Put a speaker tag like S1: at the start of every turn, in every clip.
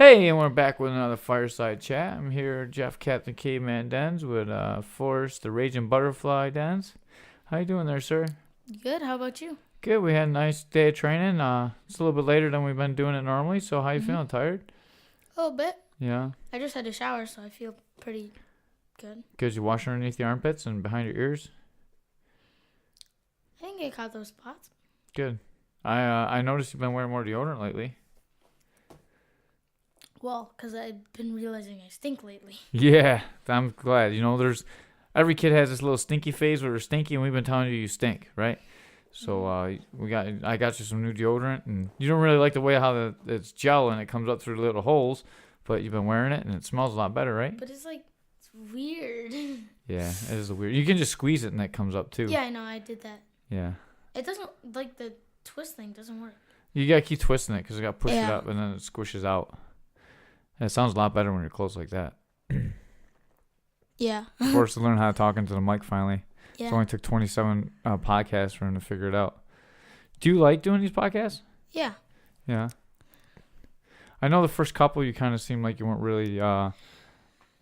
S1: Hey, and we're back with another fireside chat. I'm here, Jeff, Captain Caveman Dens, with Forrest, the Raging Butterfly Dens. How you doing there, sir?
S2: Good. How about you?
S1: Good. We had a nice day of training. It's a little bit later than we've been doing it normally. So how you feeling? Tired?
S2: A little bit.
S1: Yeah.
S2: I just had a shower, so I feel pretty good.
S1: Good. You wash underneath your armpits and behind your ears?
S2: I didn't get caught those spots.
S1: Good. I noticed you've been wearing more deodorant lately.
S2: Well, because I've been realizing I stink lately.
S1: Yeah, I'm glad. You know, every kid has this little stinky phase where they're stinky, and we've been telling you stink, right? So I got you some new deodorant, and you don't really like the way how it's gel and it comes up through the little holes, but you've been wearing it and it smells a lot better, right?
S2: But it's weird.
S1: Yeah, it is weird. You can just squeeze it and it comes up too.
S2: Yeah, I know. I did that.
S1: Yeah.
S2: It doesn't, the twist thing doesn't work.
S1: You gotta keep twisting it because you gotta push it
S2: Yeah.
S1: up and then it squishes out. And it sounds a lot better when you're close like that.
S2: Yeah.
S1: Forced to learn how to talk into the mic finally.
S2: Yeah.
S1: It only took 27 podcasts for him to figure it out. Do you like doing these podcasts?
S2: Yeah.
S1: Yeah. I know the first couple you kind of seemed like you weren't really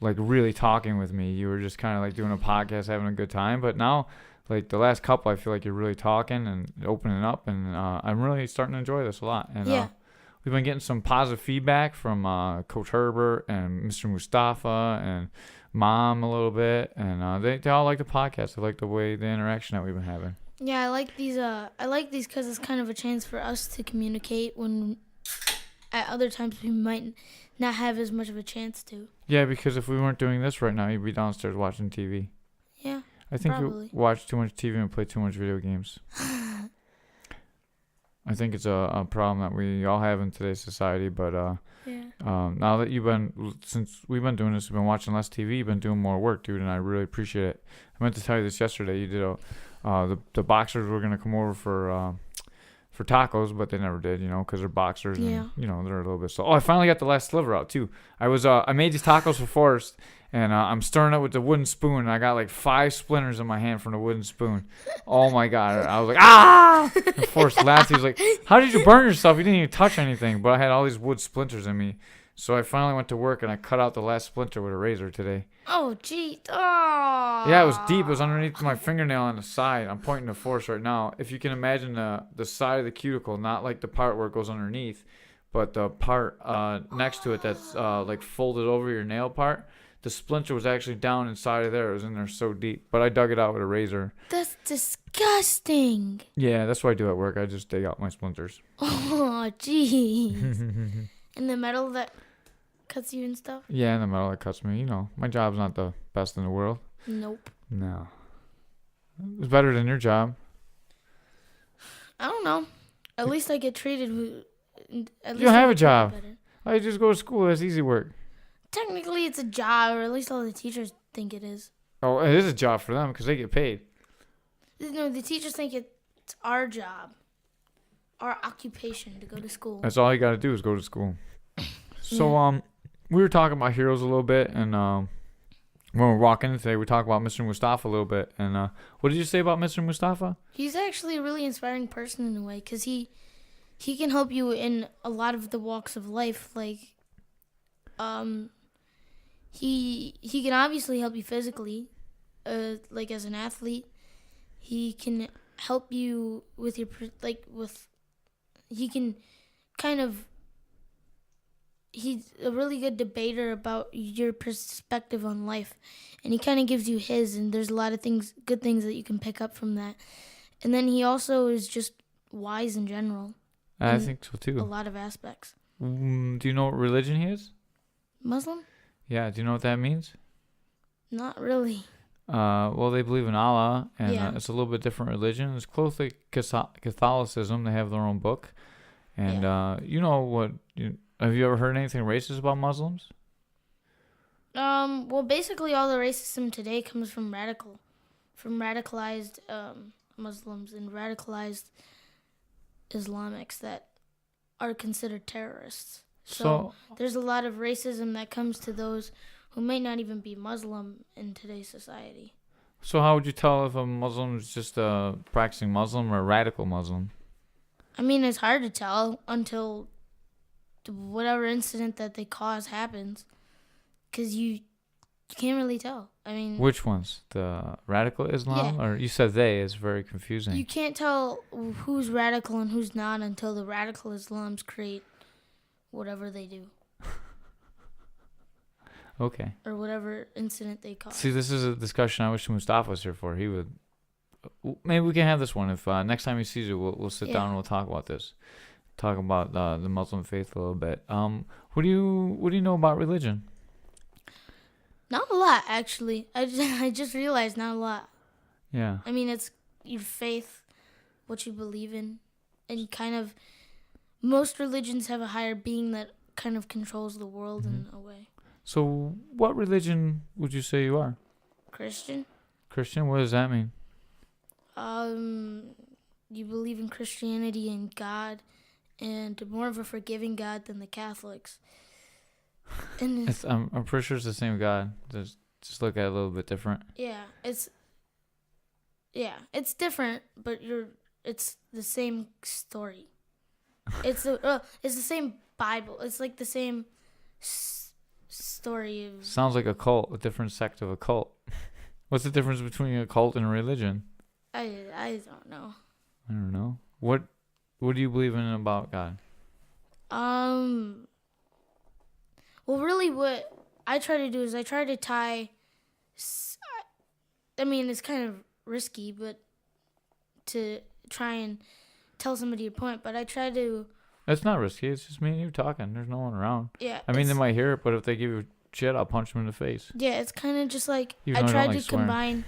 S1: really talking with me. You were just kind of like doing a podcast, having a good time. But now, like the last couple, I feel like you're really talking and opening up, and I'm really starting to enjoy this a lot. And
S2: Yeah.
S1: we've been getting some positive feedback from Coach Herbert and Mr. Mustafa and Mom a little bit, and they all like the podcast. They like the interaction that we've been having.
S2: Yeah, I like these. I like these because it's kind of a chance for us to communicate when, at other times, we might not have as much of a chance to.
S1: Yeah, because if we weren't doing this right now, you'd be downstairs watching TV.
S2: Yeah.
S1: I think
S2: Probably.
S1: you watch too much TV and play too much video games. I think it's a problem that we all have in today's society, but
S2: Yeah.
S1: now that since we've been doing this, we've been watching less TV, you've been doing more work, dude, and I really appreciate it. I meant to tell you this yesterday. You did the boxers were gonna come over for tacos, but they never did, because they're boxers,
S2: Yeah.
S1: and they're a little bit slow. Oh, I finally got the last sliver out too. I made these tacos for Forrest, and I'm stirring it with the wooden spoon, and I got like 5 splinters in my hand from the wooden spoon. Oh my god! I was like, ah! And Forrest laughed. He was like, "How did you burn yourself? You didn't even touch anything." But I had all these wood splinters in me, so I finally went to work and I cut out the last splinter with a razor today.
S2: Oh, gee. Oh.
S1: Yeah, it was deep. It was underneath my fingernail on the side. I'm pointing to Forrest right now. If you can imagine the side of the cuticle, not like the part where it goes underneath, but the part next to it that's like folded over your nail part. The splinter was actually down inside of there. It was in there so deep. But I dug it out with a razor.
S2: That's disgusting.
S1: Yeah, that's what I do at work. I just dig out my splinters.
S2: Oh, jeez. And the metal that cuts you and stuff?
S1: Yeah, and the metal that cuts me. My job's not the best in the world.
S2: Nope.
S1: No. It's better than your job.
S2: I don't know. At least I get treated.
S1: You don't have a job. I just go to school. That's easy work.
S2: Technically, it's a job, or at least all the teachers think it is.
S1: Oh, it is a job for them because they get paid.
S2: No, the teachers think it's our job, our occupation to go to school.
S1: That's all you got to do is go to school. So, we were talking about heroes a little bit, and when we were walking in today, we talked about Mr. Mustafa a little bit. And what did you say about Mr. Mustafa? He's
S2: actually a really inspiring person in a way, because he can help you in a lot of the walks of life. Like, he can obviously help you physically, like as an athlete. He can help you with your he can kind of. He's a really good debater about your perspective on life, and he kind of gives you his, and there's a lot of good things that you can pick up from that. And then he also is just wise in general.
S1: I think so too.
S2: A lot of aspects.
S1: Do you know what religion he is?
S2: Muslim?
S1: Yeah, do you know what that means?
S2: Not really.
S1: Well, they believe in Allah, and
S2: Yeah.
S1: It's a little bit different religion. It's close to Catholicism. They have their own book. And have you ever heard anything racist about Muslims?
S2: Well, basically all the racism today comes from radicalized Muslims and radicalized Islamics that are considered terrorists. So there's a lot of racism that comes to those who may not even be Muslim in today's society.
S1: So how would you tell if a Muslim is just a practicing Muslim or a radical Muslim?
S2: I mean, it's hard to tell until whatever incident that they cause happens, because you can't really tell. I mean,
S1: Which ones? The radical Islam, or you said they? Is very confusing.
S2: you can't tell who's radical and who's not until the radical Islams create whatever they do.
S1: Okay.
S2: Or whatever incident they cause.
S1: See, this is a discussion I wish Mustafa was here for. He would. Maybe we can have this one if next time he sees you, we'll sit down and we'll talk about this. Talk about the Muslim faith a little bit. What do you know about religion?
S2: Not a lot, actually. I just realized not a lot.
S1: Yeah.
S2: I mean, it's your faith, what you believe in, and kind of most religions have a higher being that kind of controls the world in a way.
S1: So, what religion would you say you are?
S2: Christian.
S1: Christian? What does that mean?
S2: You believe in Christianity and God, and more of a forgiving God than the Catholics. And
S1: I'm pretty sure it's the same God. Just look at it a little bit different.
S2: yeah, it's different, but it's the same story. It's the same Bible. It's like the same story of.
S1: Sounds like a cult, a different sect of a cult. What's the difference between a cult and a religion?
S2: I don't know.
S1: I don't know. What do you believe in about God?
S2: Well, really, what I try to do is I try to tie. I mean, it's kind of risky, but to try and tell somebody your point. But I try to.
S1: It's not risky. It's just me and you talking. There's no one around.
S2: Yeah.
S1: I mean, they might hear it, but if they give you shit, I'll punch them in the face.
S2: Yeah, it's kind of just like
S1: Even though I
S2: I try
S1: don't
S2: to
S1: like swearing.
S2: combine.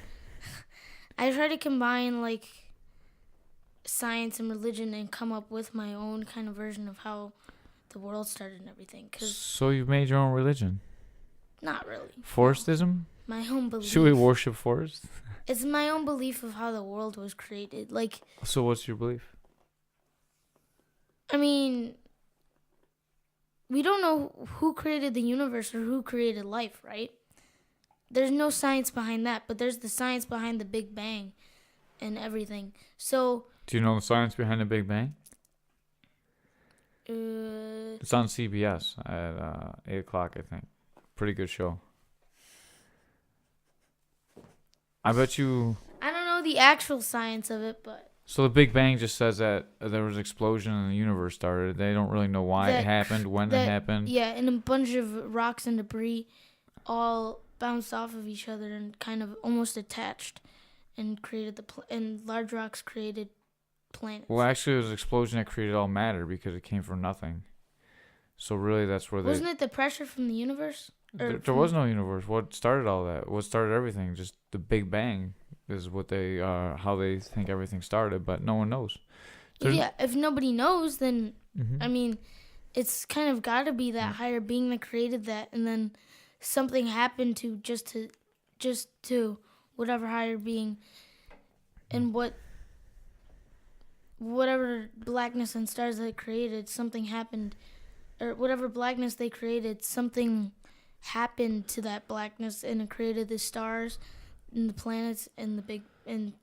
S2: I try to combine like science and religion and come up with my own kind of version of how the world started and everything. Cause
S1: So you've made your own religion?
S2: not really.
S1: Forestism?
S2: My own belief.
S1: Should we worship forests?
S2: It's my own belief of how the world was created. Like,
S1: So what's your belief?
S2: I mean, we don't know who created the universe or who created life, right? There's no science behind that, but there's the science behind the Big Bang and everything. So,
S1: Do you know the science behind the Big Bang?
S2: uh,
S1: It's on CBS at 8 o'clock, I think. Pretty good show. I bet you...
S2: I don't know the actual science of it, but
S1: So the Big Bang just says that there was an explosion and the universe started. They don't really know why it happened, when it happened.
S2: yeah, and a bunch of rocks and debris all bounced off of each other and kind of almost attached and created and large rocks created planets.
S1: Well, actually, it was an explosion that created all matter because it came from nothing. So really, that's where
S2: Wasn't it the pressure from the universe?
S1: There was no universe. What started all that? What started everything? Just the Big Bang is what they how they think everything started, but no one knows.
S2: Yeah, if nobody knows, then
S1: Mm-hmm.
S2: I mean, it's kind of got to be that higher being that created that, and then something happened to just to whatever higher being, and whatever blackness and stars they created, something happened, or whatever blackness they created, something happened to that blackness, and it created the stars and the planets and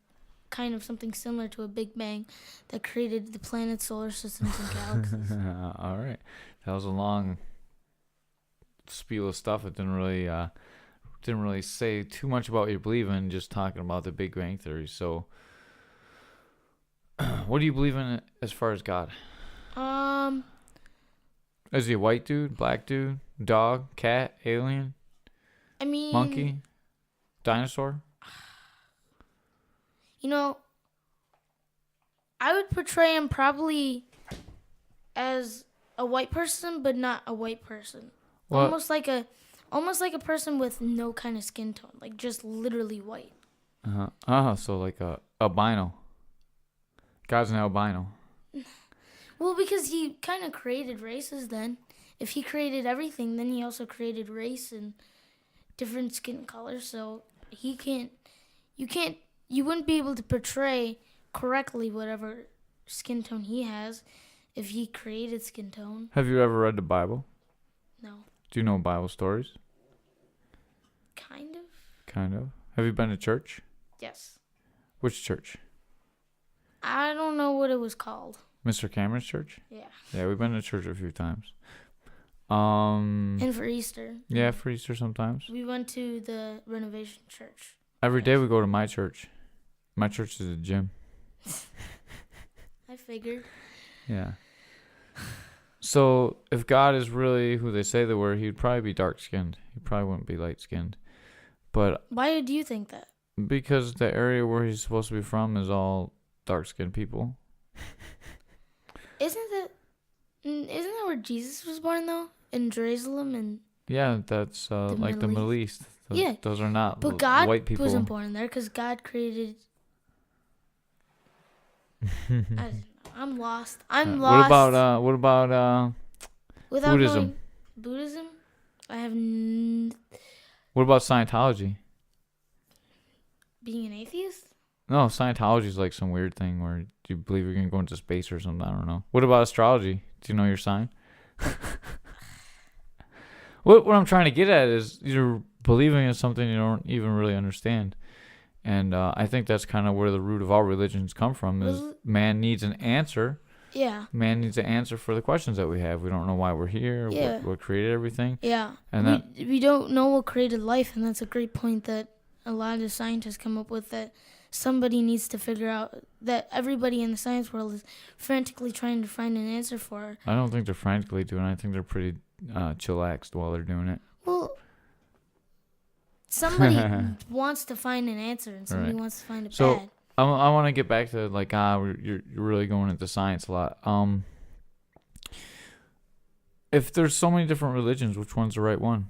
S2: kind of something similar to a Big Bang that created the planets, solar systems, and galaxies.
S1: All right, that was a long spiel of stuff. It didn't really say too much about what you believe in. Just talking about the Big Bang theory. So, what do you believe in as far as God? Is he a white dude, black dude, dog, cat, alien,
S2: I mean,
S1: monkey, dinosaur?
S2: You know, I would portray him probably as a white person, but not a white person.
S1: What?
S2: Almost like a person with no kind of skin tone, like just literally white.
S1: So like a albino. God's an albino.
S2: Well, because he kind of created races then. If he created everything, then he also created race and different skin colors. So you wouldn't be able to portray correctly whatever skin tone he has if he created skin tone.
S1: Have you ever read the Bible?
S2: No.
S1: Do you know Bible stories?
S2: Kind of.
S1: Kind of. Have you been to church?
S2: Yes.
S1: Which church?
S2: I don't know what it was called.
S1: Mr. Cameron's church?
S2: Yeah.
S1: Yeah, we've been to church a few times.
S2: And for Easter.
S1: Yeah, for Easter sometimes.
S2: We went to the Renovation Church.
S1: Every day we go to my church. My church is a gym.
S2: I figured.
S1: Yeah. So if God is really who they say they were, he'd probably be dark-skinned. He probably wouldn't be light-skinned. But
S2: why do you think that?
S1: Because the area where he's supposed to be from is all dark-skinned people.
S2: Isn't that where Jesus was born though? In Jerusalem and
S1: yeah, that's like the Middle East. Those are not
S2: but God
S1: white people.
S2: wasn't born there because God created. I'm lost.
S1: What about
S2: without
S1: Buddhism?
S2: Buddhism? I have.
S1: What about Scientology?
S2: Being an atheist?
S1: No, Scientology is like some weird thing where you believe you're gonna go into space or something. I don't know. What about astrology? Do you know your sign? What I'm trying to get at is you're believing in something you don't even really understand. And I think that's kind of where the root of all religions come from is man needs an answer.
S2: Yeah.
S1: Man needs an answer for the questions that we have. We don't know why we're here, what created everything.
S2: Yeah. And we don't know what created life, and that's a great point that a lot of scientists come up with, that somebody needs to figure out, that everybody in the science world is frantically trying to find an answer for.
S1: I don't think they're frantically doing it. I think they're pretty chillaxed while they're doing it.
S2: Well, somebody wants to find an answer, and somebody wants to find it bad.
S1: I want to get back to like you're really going into science a lot. If there's so many different religions, which one's the right one?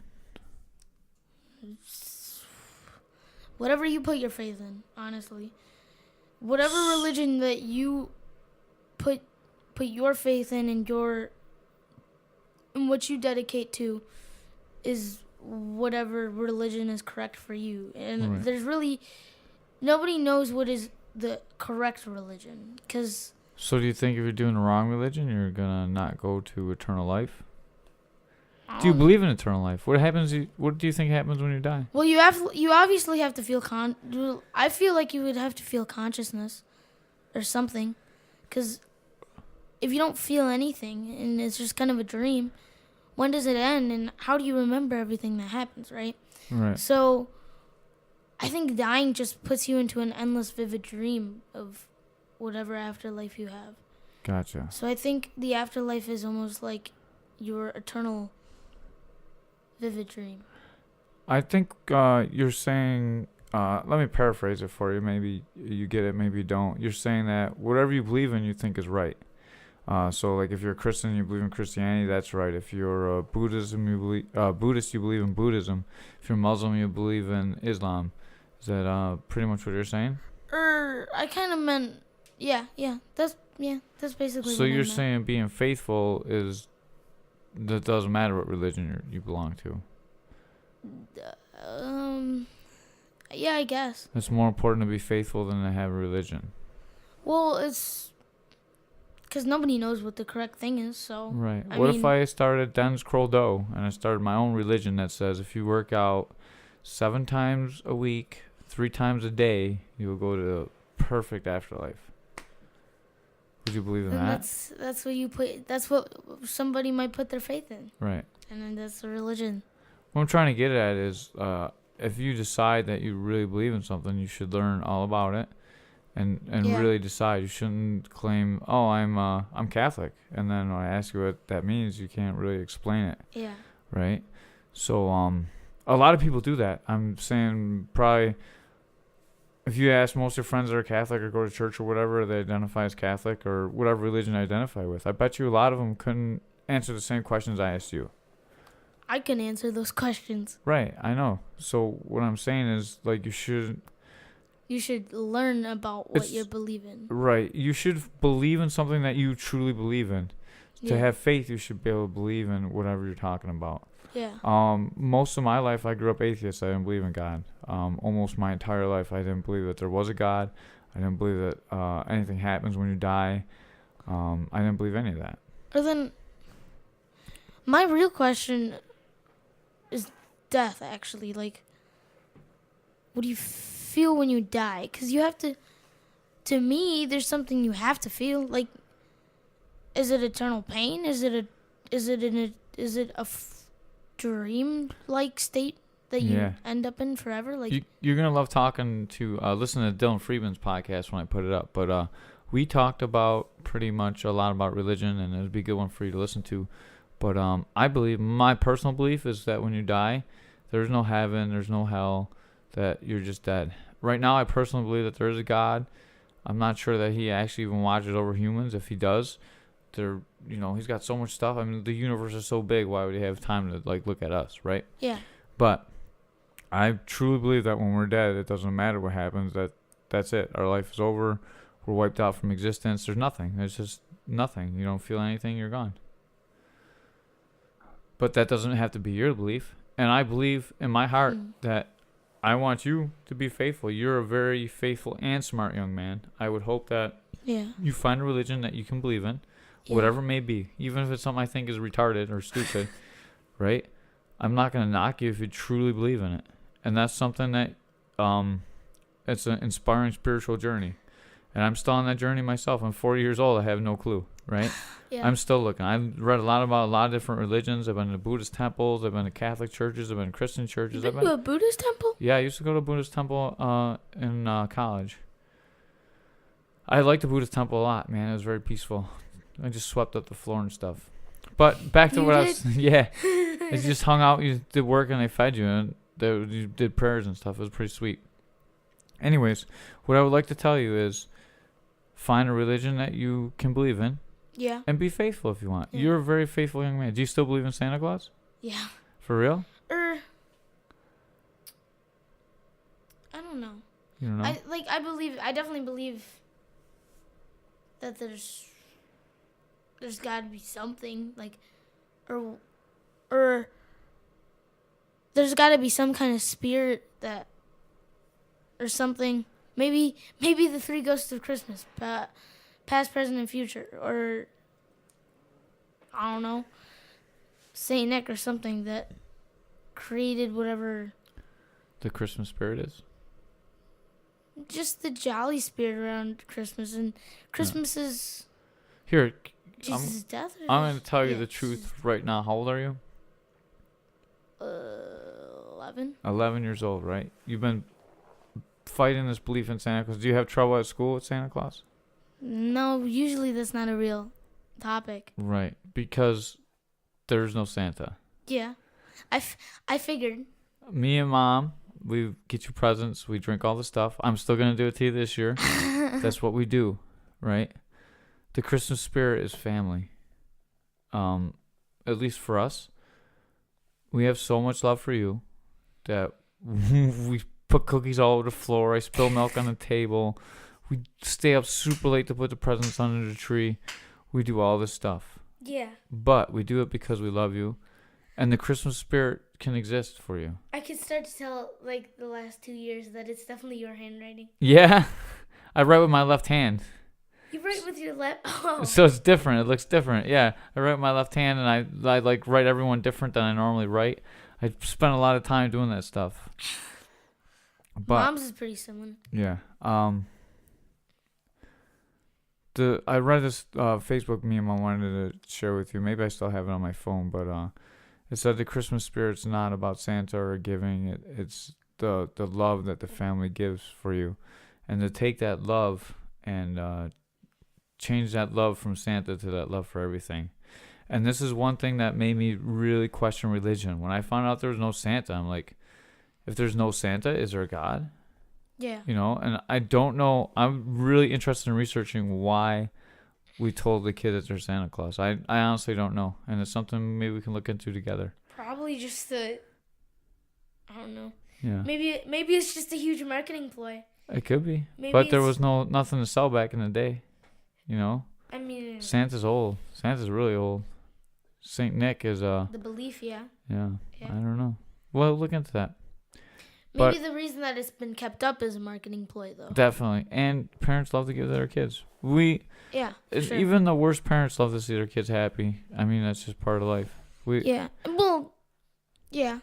S2: Whatever you put your faith in, honestly. Whatever religion that you put your faith in and what you dedicate to is whatever religion is correct for you. And there's really nobody knows what is the correct religion.
S1: So do you think if you're doing the wrong religion, you're gonna not go to eternal life? Do you believe in eternal life? What do you think happens when you die?
S2: Well, you obviously have to feel I feel like you would have to feel consciousness or something, because if you don't feel anything and it's just kind of a dream, when does it end and how do you remember everything that happens, right?
S1: Right.
S2: So I think dying just puts you into an endless vivid dream of whatever afterlife you have.
S1: Gotcha.
S2: So I think the afterlife is almost like your eternal vivid dream.
S1: I think you're saying, let me paraphrase it for you. Maybe you get it, maybe you don't. You're saying that whatever you believe in, you think is right. So like if you're a Christian, you believe in Christianity, that's right. If you're a Buddhist, you believe in Buddhism. If you're Muslim, you believe in Islam. Is that pretty much what you're saying?
S2: I kind of meant, yeah. That's basically.
S1: So you're saying being faithful is. That doesn't matter what religion you belong to.
S2: Yeah, I guess.
S1: It's more important to be faithful than to have a religion.
S2: Well, it's because nobody knows what the correct thing is, so.
S1: Right. What if I started Dennis Croldo and I started my own religion that says if you work out 7 times a week, 3 times a day, you'll go to the perfect afterlife? Would you believe in that?
S2: That's what you put. That's what somebody might put their faith in.
S1: Right.
S2: And then that's the religion.
S1: What I'm trying to get at is, if you decide that you really believe in something, you should learn all about it, and really decide. You shouldn't claim, oh, I'm Catholic, and then when I ask you what that means, you can't really explain it.
S2: Yeah.
S1: Right. So a lot of people do that. I'm saying probably. If you ask most of your friends that are Catholic or go to church or whatever, they identify as Catholic or whatever religion they identify with. I bet you a lot of them couldn't answer the same questions I asked you.
S2: I can answer those questions.
S1: Right, I know. So what I'm saying is, like, you should
S2: learn about what you believe in.
S1: Right. You should believe in something that you truly believe in. Yeah. To have faith, you should be able to believe in whatever you're talking about.
S2: Yeah.
S1: Most of my life, I grew up atheist. I didn't believe in God. Almost my entire life, I didn't believe that there was a God. I didn't believe that anything happens when you die. I didn't believe any of that.
S2: Or then, my real question is death, actually. Like, what do you feel when you die? Because you have to me, there's something you have to feel. Like, is it eternal pain? Is it is it a dream-like state that you
S1: Yeah.
S2: end up in forever? Like,
S1: You're gonna love talking to listen to Dylan Friedman's podcast when I put it up. But we talked about pretty much a lot about religion, and it'd be a good one for you to listen to. But I believe, my personal belief is that when you die, there's no heaven, there's no hell, that you're just dead. Right now, I personally believe that there is a God. I'm not sure that he actually even watches over humans. If he does, he's got so much stuff. I mean, the universe is so big. Why would he have time to look at us, right?
S2: yeah.
S1: But I truly believe that when we're dead, it doesn't matter what happens. That's it. Our life is over. We're wiped out from existence. There's nothing. There's just nothing. You don't feel anything. You're gone. But that doesn't have to be your belief. And I believe in my heart that I want you to be faithful. You're a very faithful and smart young man. I would hope that you find a religion that you can believe in, whatever it may be, even if it's something I think is retarded or stupid, right? I'm not going to knock you if you truly believe in it. And that's something that it's an inspiring spiritual journey. And I'm still on that journey myself. I'm 40 years old. I have no clue, right?
S2: Yeah.
S1: I'm still looking. I've read about a lot of different religions. I've been to Buddhist temples. I've been to Catholic churches. I've been to Christian churches.
S2: You've been to a Buddhist temple?
S1: Yeah, I used to go to a Buddhist temple in college. I liked the Buddhist temple a lot, man. It was very peaceful. I just swept up the floor and stuff. But back to what I was... Yeah. You just hung out, you did work, and they fed you, and you did prayers and stuff. It was pretty sweet. Anyways, what I would like to tell you is find a religion that you can believe in.
S2: Yeah.
S1: And be faithful if you want.
S2: Yeah.
S1: You're a very faithful young man. Do you still believe in Santa Claus?
S2: Yeah.
S1: For real?
S2: I don't know.
S1: You don't know?
S2: I definitely believe that there's got to be something, like, or there's got to be some kind of spirit that, or something. Maybe the three ghosts of Christmas, past, present, and future, or I don't know, Saint Nick or something that created whatever.
S1: The Christmas spirit is?
S2: Just the jolly spirit around Christmas, and Christmas is
S1: Here,
S2: Jesus' death.
S1: I'm going to tell you the truth right now. How old are you?
S2: 11.
S1: 11 years old, right? You've been fighting this belief in Santa Claus. Do you have trouble at school with Santa Claus?
S2: No, usually that's not a real topic.
S1: Right, because there's no Santa.
S2: Yeah, I figured.
S1: Me and Mom, we get you presents. We drink all the stuff. I'm still going to do it to you this year. That's what we do, right? The Christmas spirit is family. At least for us. We have so much love for you that we put cookies all over the floor. I spill milk on the table. We stay up super late to put the presents under the tree. We do all this stuff.
S2: Yeah.
S1: But we do it because we love you. And the Christmas spirit can exist for you.
S2: I can start to tell, like, the last 2 years that it's definitely your handwriting.
S1: Yeah. I write with my left hand.
S2: You write with your left... Oh.
S1: So it's different. It looks different. Yeah. I write with my left hand, and I like write everyone different than I normally write. I spent a lot of time doing that stuff. But
S2: Mom's is pretty similar.
S1: yeah. I read this Facebook meme I wanted to share with you. Maybe I still have it on my phone, but it said the Christmas spirit's not about Santa or giving. It's the love that the family gives for you, and to take that love and change that love from Santa to that love for everything. And this is one thing that made me really question religion. When I found out there was no Santa, I'm like, if there's no Santa, is there a God?
S2: Yeah.
S1: You know, and I don't know. I'm really interested in researching why we told the kid that there's Santa Claus. I honestly don't know. And it's something maybe we can look into together.
S2: Probably just I don't know.
S1: Yeah.
S2: Maybe it's just a huge marketing ploy.
S1: It could be.
S2: Maybe
S1: But there was nothing to sell back in the day. You know?
S2: I mean...
S1: Santa's old. Santa's really old. Saint Nick is
S2: the belief, yeah.
S1: Yeah. I don't know. Well, look into that.
S2: Maybe the reason that it's been kept up is a marketing ploy, though.
S1: Definitely. And parents love to give their kids.
S2: Yeah, sure.
S1: Even the worst parents love to see their kids happy. I mean, that's just part of life.
S2: Yeah. Well, yeah.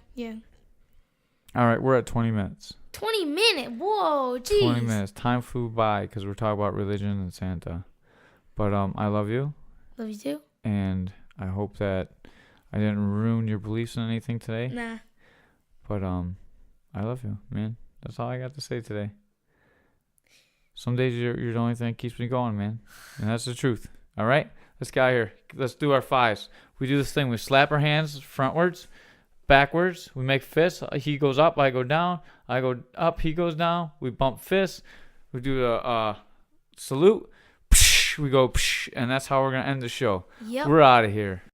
S1: All right, we're at 20 minutes.
S2: 20 minutes? Whoa, jeez.
S1: 20 minutes. Time flew by because we're talking about religion and Santa. But I love you.
S2: Love you too.
S1: And I hope that I didn't ruin your beliefs in anything today.
S2: Nah.
S1: But I love you, man. That's all I got to say today. Some days you're the only thing that keeps me going, man. And that's the truth. All right? Let's get out of here. Let's do our fives. We do this thing. We slap our hands frontwards, backwards. We make fists. He goes up, I go down. I go up, he goes down. We bump fists. We do a salute. We go, and that's how we're going to end the show.
S2: Yep.
S1: We're out of here.